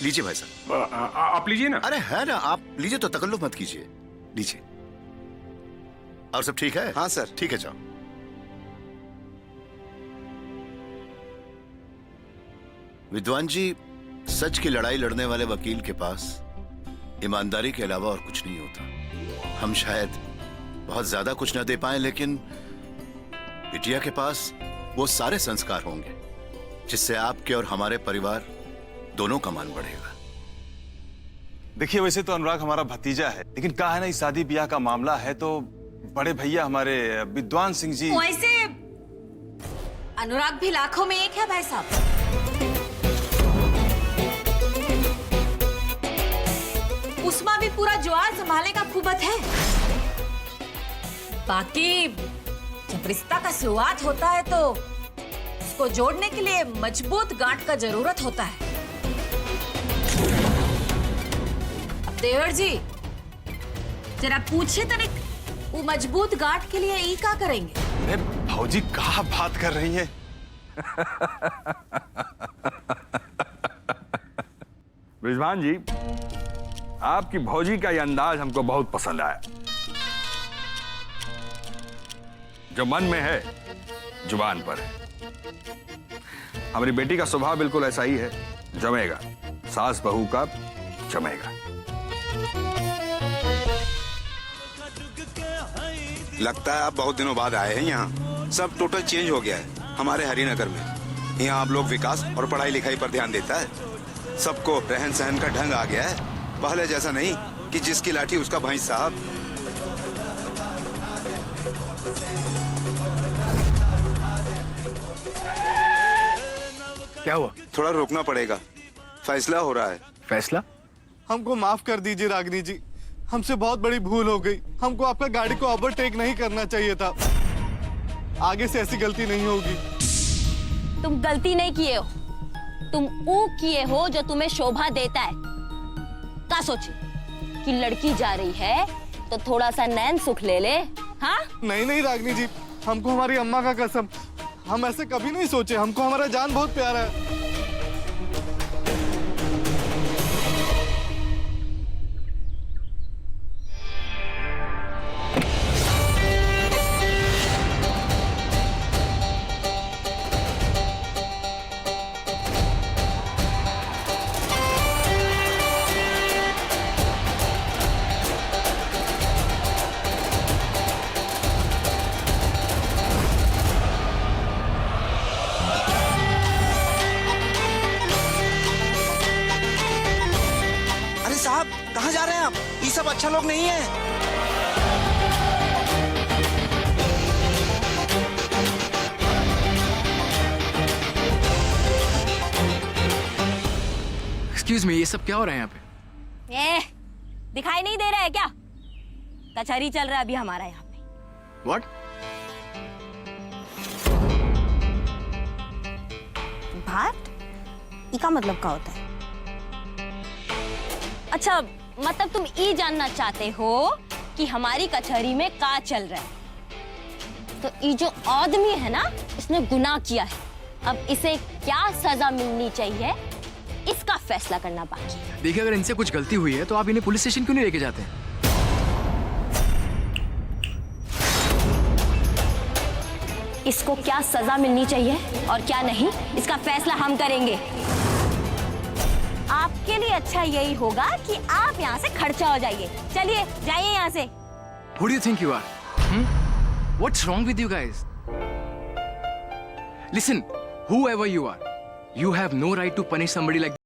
लीजिए भाई साहब। आप लीजिए ना। अरे है ना, आप लीजिए तो तकल्लुफ मत कीजिए, लीजिए। और सब ठीक है? हाँ सर। ठीक है, जाओ। विद्वान जी, सच की लड़ाई लड़ने वाले वकील के पास ईमानदारी के अलावा और कुछ नहीं होता। हम शायद बहुत ज्यादा कुछ न दे पाए, लेकिन बिटिया के पास वो सारे संस्कार होंगे जिससे आपके और हमारे परिवार दोनों का मान बढ़ेगा। देखिए, वैसे तो अनुराग हमारा भतीजा है, लेकिन कहा है ना, इस शादी ब्याह का मामला है तो बड़े भैया हमारे विद्वान सिंह जी। वैसे अनुराग भी लाखों में एक है भाई साहब। उसमें भी पूरा ज्वार संभालने का कुबत है। बाकी जब रिश्ता का शुरुआत होता है तो उसको जोड़ने के लिए मजबूत गांठ का जरूरत होता है। अब देवर जी जरा पूछे तनिक, वो मजबूत गांठ के लिए ई का करेंगे? अरे भौजी, कहाँ बात कर रही है? विद्वान जी, आपकी भौजी का ये अंदाज हमको बहुत पसंद आया। जो मन में है जुबान पर है। हमारी बेटी का स्वभाव बिल्कुल ऐसा ही है, जमेगा, सास बहू का जमेगा। लगता है आप बहुत दिनों बाद आए हैं यहाँ। सब टोटल चेंज हो गया है हमारे हरिनगर में। यहाँ आप लोग विकास और पढ़ाई लिखाई पर ध्यान देता है। सबको रहन सहन का ढंग आ गया है, पहले जैसा नहीं कि जिसकी लाठी उसका भैंस साहब। क्या हुआ? थोड़ा रोकना पड़ेगा, फैसला हो रहा है। फैसला? हमको माफ कर दीजिए रागिनी जी, हमसे बहुत बड़ी भूल हो गई। हमको आपका गाड़ी को ओवरटेक नहीं करना चाहिए था। आगे से ऐसी गलती नहीं होगी। तुम गलती नहीं किए हो, तुम वो किए हो जो तुम्हें शोभा देता है। क्या सोचे कि लड़की जा रही है तो थोड़ा सा नैन सुख ले ले? हाँ? नहीं नहीं रागिनी जी, हमको हमारी अम्मा का कसम, हम ऐसे कभी नहीं सोचे। हमको हमारा जान बहुत प्यारा है। साहब कहाँ जा रहे हैं आप? ये सब अच्छा लोग नहीं है। एक्सक्यूज मी, ये सब क्या हो रहा है यहाँ पे? दिखाई नहीं दे रहा है क्या? कचहरी चल रहा है अभी हमारा यहाँ पे। What? बात इसका मतलब क्या होता है? अच्छा, मतलब तुम ये जानना चाहते हो कि हमारी कचहरी में क्या चल रहा है? तो ये जो आदमी है ना, इसने गुनाह किया है। अब इसे क्या सजा मिलनी चाहिए, इसका फैसला करना बाकी है। देखिए, अगर इनसे कुछ गलती हुई है तो आप इन्हें पुलिस स्टेशन क्यों नहीं लेके जाते हैं? इसको क्या सजा मिलनी चाहिए और क्या नहीं, इसका फैसला हम करेंगे। आपके लिए अच्छा यही होगा कि आप यहाँ से खर्चा हो जाइए। चलिए जाइए यहाँ से। Who do you think you are? What's wrong with you guys? Listen, whoever you are, you have no right to punish somebody like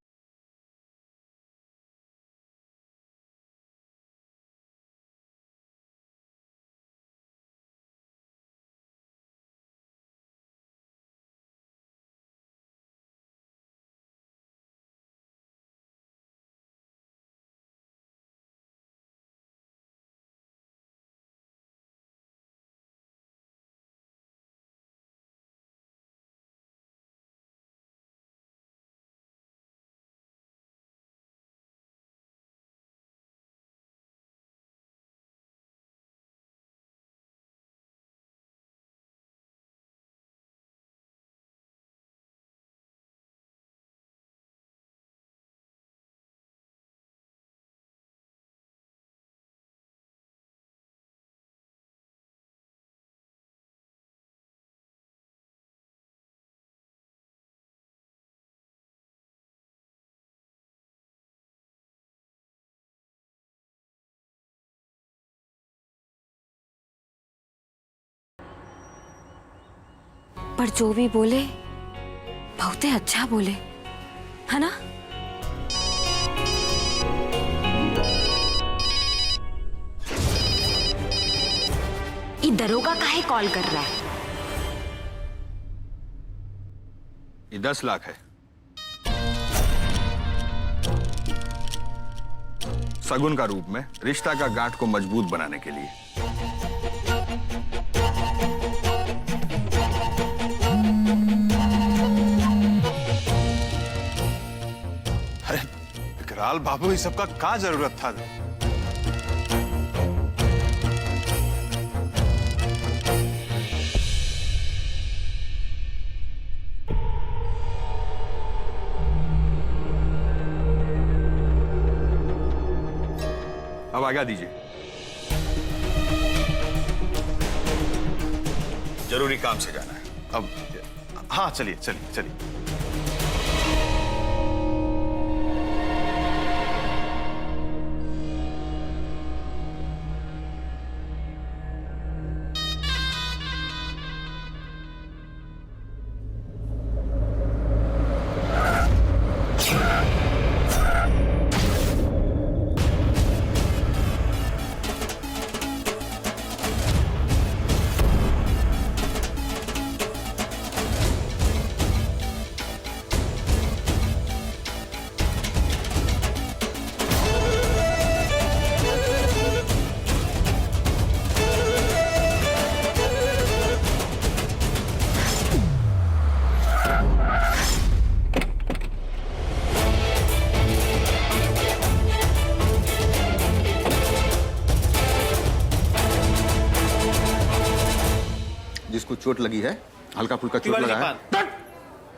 पर जो भी बोले बहुत ही अच्छा बोले, है ना? ये दरोगा काहे कॉल कर रहा है? ये 10 लाख है, सगुन का रूप में रिश्ता का गांठ को मजबूत बनाने के लिए। अरे विकराल बाबू, इस सबका क्या जरूरत था? अब आज्ञा दीजिए, जरूरी काम से जाना है। अब हाँ, चलिए चलिए चलिए। जिसको चोट लगी है, हल्का फुल्का चोट लगा है।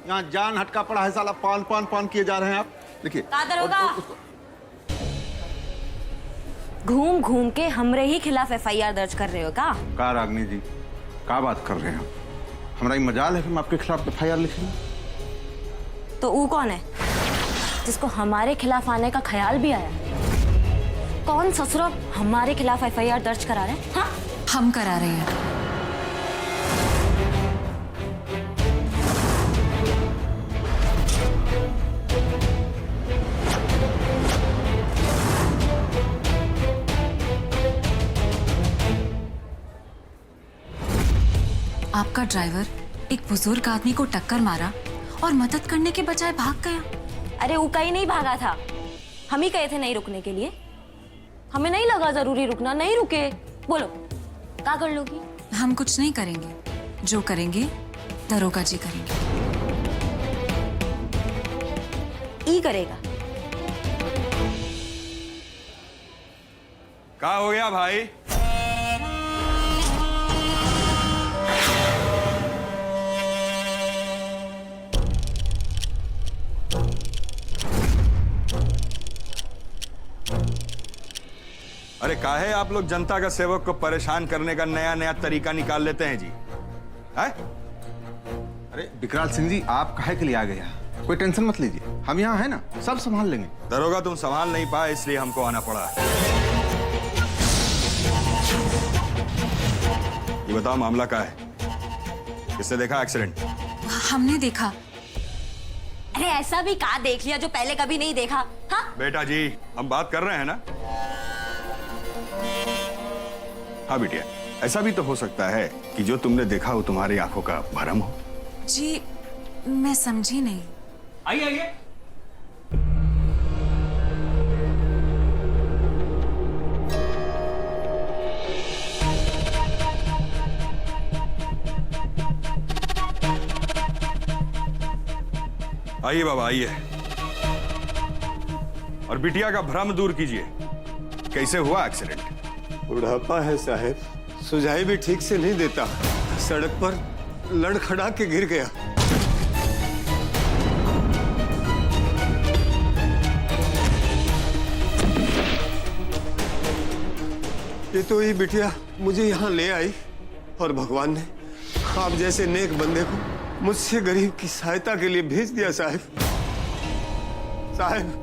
यहाँ जान हटका पड़ा है साला, पान पान पान किए जा रहे हैं आप। देखिए, का दरोगा? घूम घूम के हमरे ही खिलाफ एफआईआर दर्ज कर रहे हो का रागनी जी, क्या बात कर रहे हैं? हमारा ये मजाल है कि हम आपके खिलाफ एफआईआर लिखेंगे। तो वो कौन है जिसको हमारे खिलाफ आने का ख्याल भी आया? कौन ससुरा हमारे खिलाफ एफआईआर दर्ज करा रहे हैं? हाँ? हम करा रहे हैं। आपका ड्राइवर एक बुजुर्ग आदमी को टक्कर मारा और मदद करने के बजाय भाग गया। अरे वो कहीं नहीं भागा था, हम ही कहे थे नहीं रुकने के लिए। हमें नहीं लगा जरूरी रुकना, नहीं रुके। बोलो क्या कर लोगी? हम कुछ नहीं करेंगे, जो करेंगे दरोगा जी करेंगे। ई करेगा। क्या हो गया भाई? अरे काहे आप लोग जनता का सेवक को परेशान करने का नया नया तरीका निकाल लेते हैं जी? है? अरे विकराल सिंह जी, आप काहे के लिए आ गए यहाँ? कोई टेंशन मत लीजिए, हम यहाँ हैं ना, सब संभाल लेंगे। दरोगा तुम संभाल नहीं पाए इसलिए हमको आना पड़ा। ये बताओ मामला क्या है? किसने देखा एक्सीडेंट? हमने देखा। अरे ऐसा भी क्या देख लिया जो पहले कभी नहीं देखा? हाँ बेटा जी, हम बात कर रहे हैं ना। हाँ बिटिया, ऐसा भी तो हो सकता है कि जो तुमने देखा वो तुम्हारी आंखों का भ्रम हो। जी मैं समझी नहीं। आइए आइए। आइए बाबा आइए, और बिटिया का भ्रम दूर कीजिए। कैसे हुआ एक्सीडेंट? बुढ़ापा है साहब, सुझाई भी ठीक से नहीं देता, सड़क पर लड़खड़ा के गिर गया। ये तो ये बिटिया मुझे यहाँ ले आई और भगवान ने आप जैसे नेक बंदे को मुझसे गरीब की सहायता के लिए भेज दिया साहब। साहब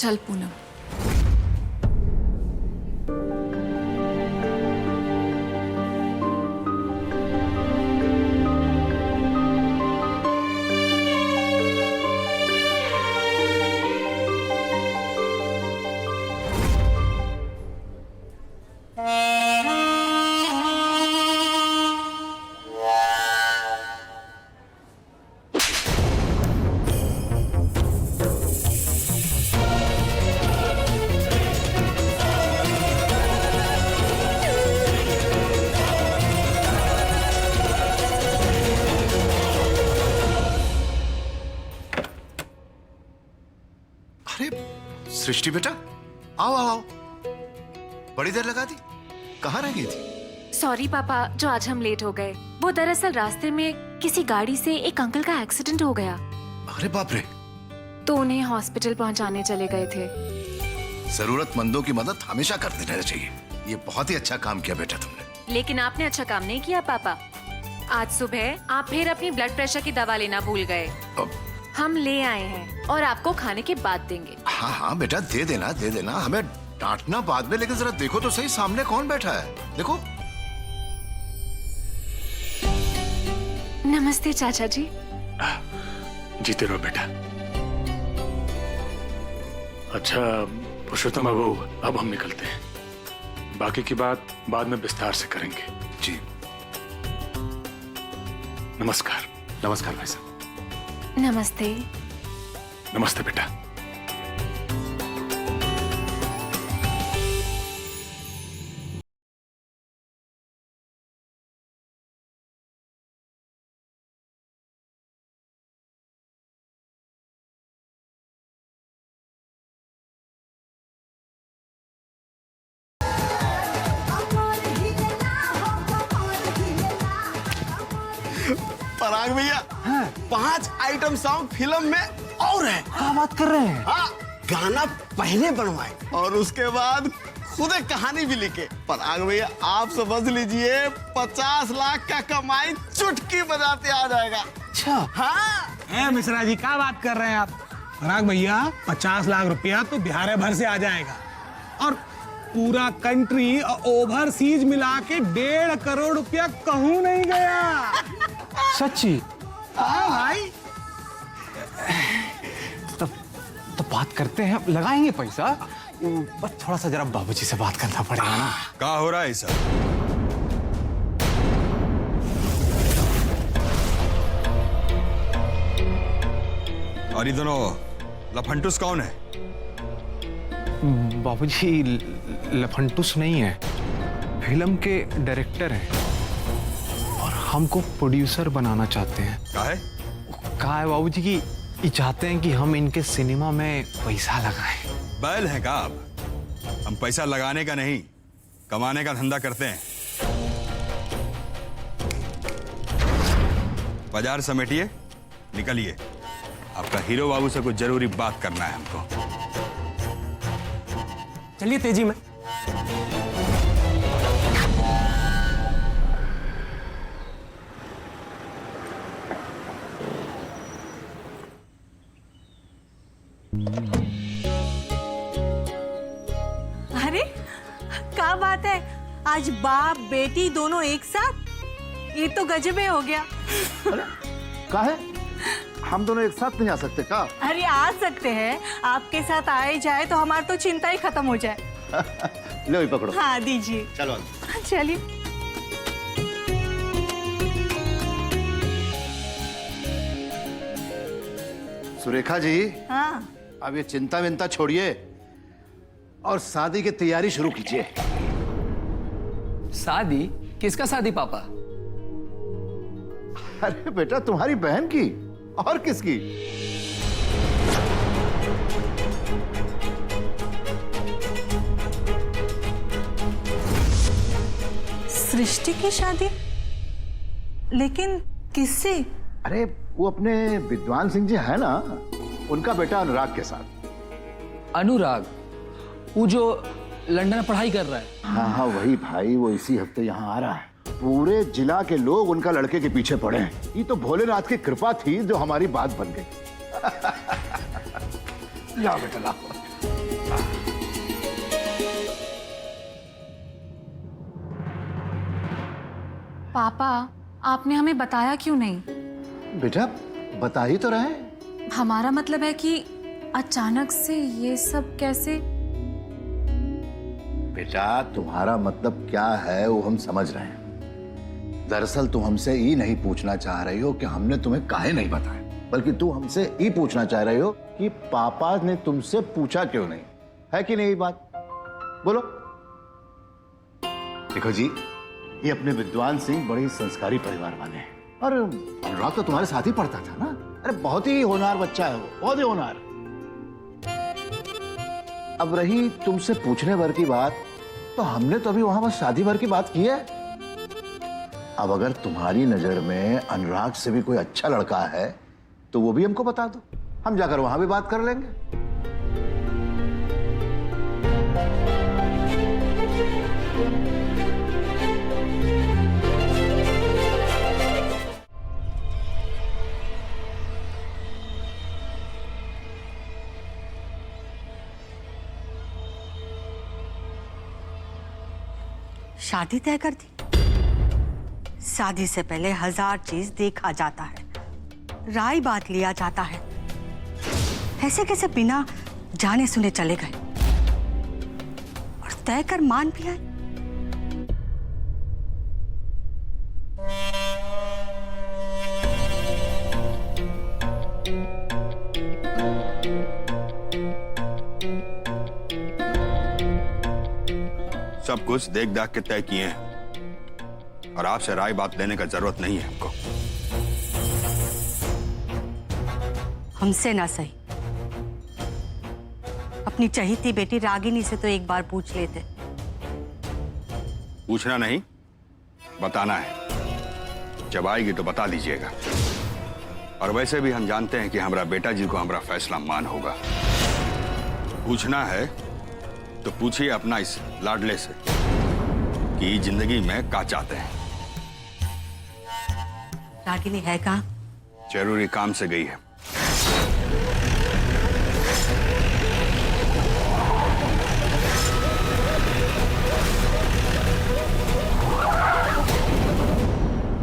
चल पूनम। अरे सृष्टि बेटा, आओ आओ आओ। बड़ी देर लगा दी, कहाँ रह गई थी? सॉरी पापा, जो आज हम लेट हो गए। वो दरअसल रास्ते में किसी गाड़ी से एक अंकल का एक्सीडेंट हो गया, अरे बाप रे। तो उन्हें हॉस्पिटल पहुंचाने चले गए थे। जरूरतमंदों की मदद हमेशा करते रहना चाहिए। ये बहुत ही अच्छा काम किया बेटा तुमने। लेकिन आपने अच्छा काम नहीं किया पापा। आज सुबह आप फिर अपनी ब्लड प्रेशर की दवा लेना भूल गए। हम ले आए हैं और आपको खाने के बाद देंगे। हाँ हाँ बेटा, दे देना। हमें डांटना बाद में, लेकिन जरा देखो तो सही सामने कौन बैठा है। देखो। नमस्ते चाचा जी। जीते रहो बेटा। अच्छा पुरुषोत्तम बाबू, अब हम निकलते हैं। बाकी की बात बाद में विस्तार से करेंगे। जी। नमस्कार। नमस्कार भाई साहब। नमस्ते। नमस्ते बेटा। पराग भैया, 5 आइटम सॉन्ग फिल्म में और है। क्या बात कर रहे हैं? हाँ, गाना पहले बनवाए और उसके बाद खुद एक कहानी भी लिखे। पराग भैया आप समझ लीजिए 50 लाख का कमाई चुटकी बजाते आ जाएगा। अच्छा। हाँ मिश्रा जी, क्या बात कर रहे हैं आप? पराग भैया 50 लाख रुपया तो बिहार भर से आ जाएगा और पूरा कंट्री ओवरसीज मिला के 1.5 करोड़ रुपया कहूं नहीं गया। सच्ची? हाँ भाई। तो बात करते हैं, लगाएंगे पैसा। बस थोड़ा सा जरा बाबूजी से बात करना पड़ेगा ना। क्या हो रहा है सर? और ये दोनों लफंटूस कौन है? बाबूजी लफंटूस नहीं है, फिल्म के डायरेक्टर हैं और हमको प्रोड्यूसर बनाना चाहते हैं। कहा है बाबूजी कि ये चाहते हैं कि हम इनके सिनेमा में पैसा लगाएं। बैल हैं का आप? हम पैसा लगाने का नहीं, कमाने का धंधा करते हैं। बाजार समेटिए, निकलिए। आपका हीरो बाबू से कुछ जरूरी बात करना है हमको। चलिए तेजी में। अरे क्या बात है, आज बाप बेटी दोनों एक साथ? ये तो गजबे हो गया। का है? हम दोनों एक साथ नहीं आ सकते का? अरे आ सकते हैं, आपके साथ आए जाए तो हमारी तो चिंता ही खत्म हो जाए। लो ही पकड़ो। हाँ दीजिए। चलो चलिए। सुरेखा जी, हाँ अब ये चिंता विंता छोड़िए और शादी की तैयारी शुरू कीजिए। शादी? किसका शादी पापा? अरे बेटा, तुम्हारी बहन की। और किसकी? सृष्टि की शादी? लेकिन किससे? अरे वो अपने विद्वान सिंह जी है ना, उनका बेटा अनुराग के साथ। अनुराग? वो जो लंदन में पढ़ाई कर रहा है? हाँ हाँ वही भाई, वो इसी हफ्ते यहाँ आ रहा है। पूरे जिला के लोग उनका लड़के के पीछे पड़े हैं। ये तो भोलेनाथ की कृपा थी जो हमारी बात बन गई। लाओ बेटा लाओ। पापा, आपने हमें बताया क्यों नहीं? बेटा बता ही तो रहे। हमारा मतलब है कि अचानक से ये सब कैसे? बेटा तुम्हारा मतलब क्या है वो हम समझ रहे हैं। दरअसल तुम हमसे ये नहीं पूछना चाह रही हो कि हमने तुम्हें काहे नहीं बताया, बल्कि तू हमसे ये पूछना चाह रही हो कि पापा ने तुमसे पूछा क्यों नहीं, है कि नहीं ये बात? बोलो। देखो जी, ये अपने विद्वान सिंह बड़े ही संस्कारी परिवार वाले हैं और अनुराग तो तुम्हारे साथ ही पढ़ता था ना। अरे बहुत ही होनहार बच्चा है वो, बहुत ही होनहार। अब रही तुमसे पूछने भर की बात, तो हमने तो अभी वहां बस शादी भर की बात की है। अब अगर तुम्हारी नजर में अनुराग से भी कोई अच्छा लड़का है तो वो भी हमको बता दो, हम जाकर वहां भी बात कर लेंगे। शादी तय कर दी? शादी से पहले 1000 चीज देखा जाता है, राय बात लिया जाता है। ऐसे कैसे बिना जाने सुने चले गए और तय कर मान भी आए? सब कुछ देख दाख के तय किए हैं और आपसे राय बात लेने का जरूरत नहीं है हमको। हमसे ना सही, अपनी चहीती बेटी रागिनी से तो एक बार पूछ लेते। पूछना नहीं, बताना है। जब आएगी तो बता दीजिएगा। और वैसे भी हम जानते हैं कि हमारा बेटा जी को हमारा फैसला मान होगा। पूछना है तो पूछिए अपना इस लाडले से कि जिंदगी में क्या चाहते हैं। रागिनी है कहाँ? जरूरी काम से गई है।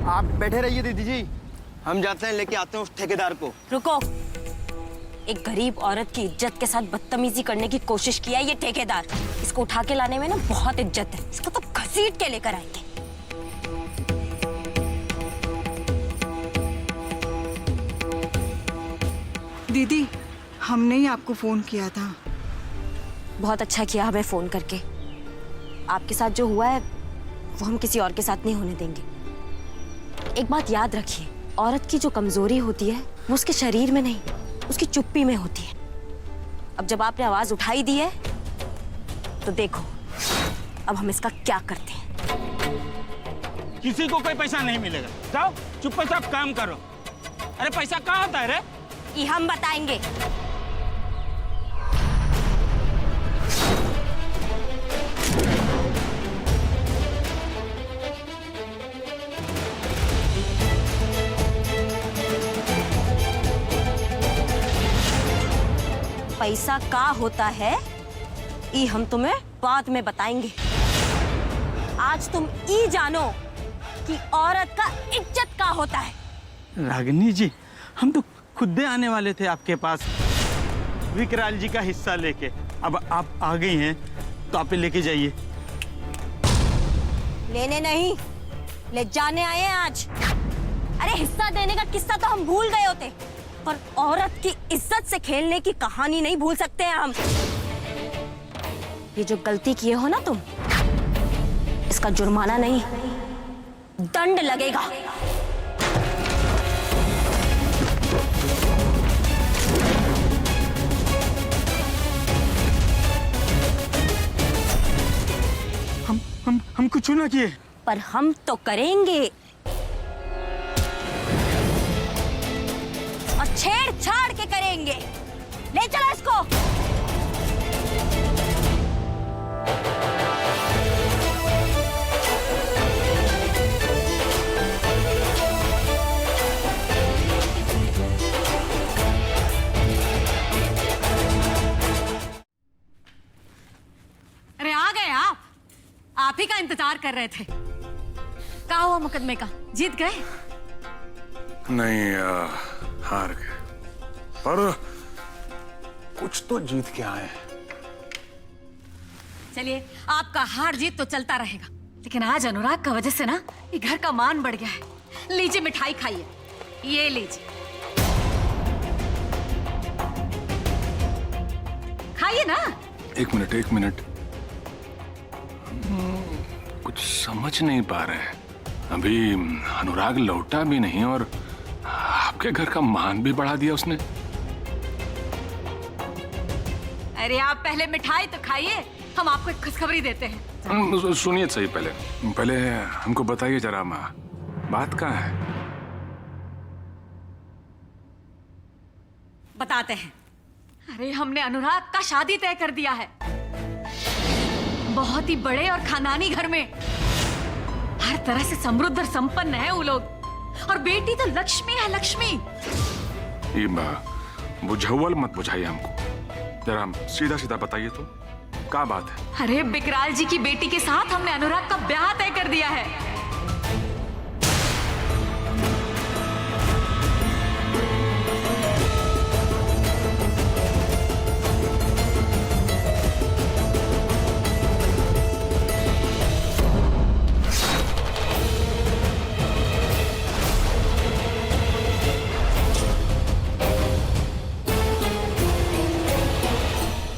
आप बैठे रहिए दीदी जी, हम जाते हैं, लेके आते हैं उस ठेकेदार को। रुको, एक गरीब औरत की इज्जत के साथ बदतमीजी करने की कोशिश किया ये ठेकेदार। इसको उठा के लाने में ना बहुत इज्जत है, इसको तो घसीट के लेकर आएंगे। दीदी, हमने ही आपको फोन किया था। बहुत अच्छा किया हमें फोन करके। आपके साथ जो हुआ है वो हम किसी और के साथ नहीं होने देंगे। एक बात याद रखिए, औरत की जो कमजोरी होती है वो उसके शरीर में नहीं, उसकी चुप्पी में होती है। अब जब आपने आवाज उठाई दी है तो देखो अब हम इसका क्या करते हैं। किसी को कोई पैसा नहीं मिलेगा, जाओ चुपचाप काम करो। अरे पैसा कहाँ होता है रे? ये हम बताएंगे। पैसा का होता है ये हम तुम्हें बाद में बताएंगे। आज तुम ये जानो कि औरत का इज्जत का होता है। रागिनी जी, हम तो खुद आने वाले थे आपके पास विकराल जी का हिस्सा लेके। अब आप आ गई हैं तो आप लेके जाइए। लेने नहीं, ले जाने आए हैं आज। अरे हिस्सा देने का किस्सा तो हम भूल गए होते, पर औरत की इज्जत से खेलने की कहानी नहीं भूल सकते हैं हम। ये जो गलती किए हो ना तुम, इसका जुर्माना नहीं, दंड लगेगा। हम कुछ ना किए, पर हम तो करेंगे। और छेड़छाड़ के करेंगे। ले चलो इसको। ही का इंतजार कर रहे थे। क्या हुआ मुकदमे का, जीत गए? नहीं, हार गए, पर कुछ तो जीत के आए हैं। चलिए, आपका हार जीत तो चलता रहेगा, लेकिन आज अनुराग का वजह से ना ये घर का मान बढ़ गया है। लीजिए मिठाई खाइए, ये लीजिए, खाइए ना। एक मिनट, कुछ समझ नहीं पा रहे हैं। अभी अनुराग लौटा भी नहीं और आपके घर का मान भी बढ़ा दिया उसने। अरे आप पहले मिठाई तो खाइए, हम आपको एक खुशखबरी देते हैं। सुनिए सही, पहले हमको बताइए जरा माँ, बात कहाँ है? बताते हैं। अरे हमने अनुराग का शादी तय कर दिया है, बहुत ही बड़े और खानदानी घर में। हर तरह से समृद्ध और संपन्न है वो लोग, और बेटी तो लक्ष्मी है, लक्ष्मी। ये बुझावल मत बुझाइए हमको, जरा सीधा सीधा बताइए तो क्या बात है? अरे बिकराल जी की बेटी के साथ हमने अनुराग का ब्याह तय कर दिया है।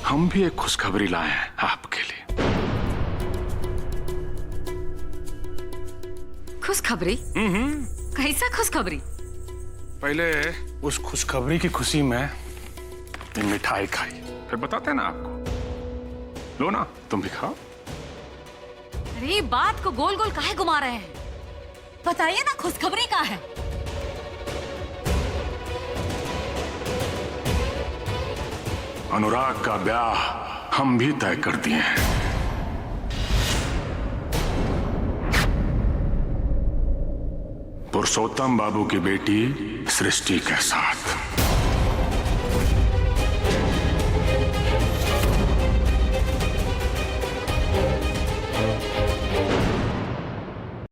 हम भी एक खुशखबरी लाए हैं आपके लिए। खुशखबरी? कैसा खुशखबरी? पहले उस खुशखबरी की खुशी में ये मिठाई खाई, फिर बताते हैं ना आपको। लो ना, तुम भी खाओ। अरे बात को गोल गोल काहे घुमा रहे हैं? बताइए ना, खुशखबरी क्या है? अनुराग का ब्याह हम भी तय कर दिए हैं। पुरुषोत्तम बाबू की बेटी सृष्टि के साथ।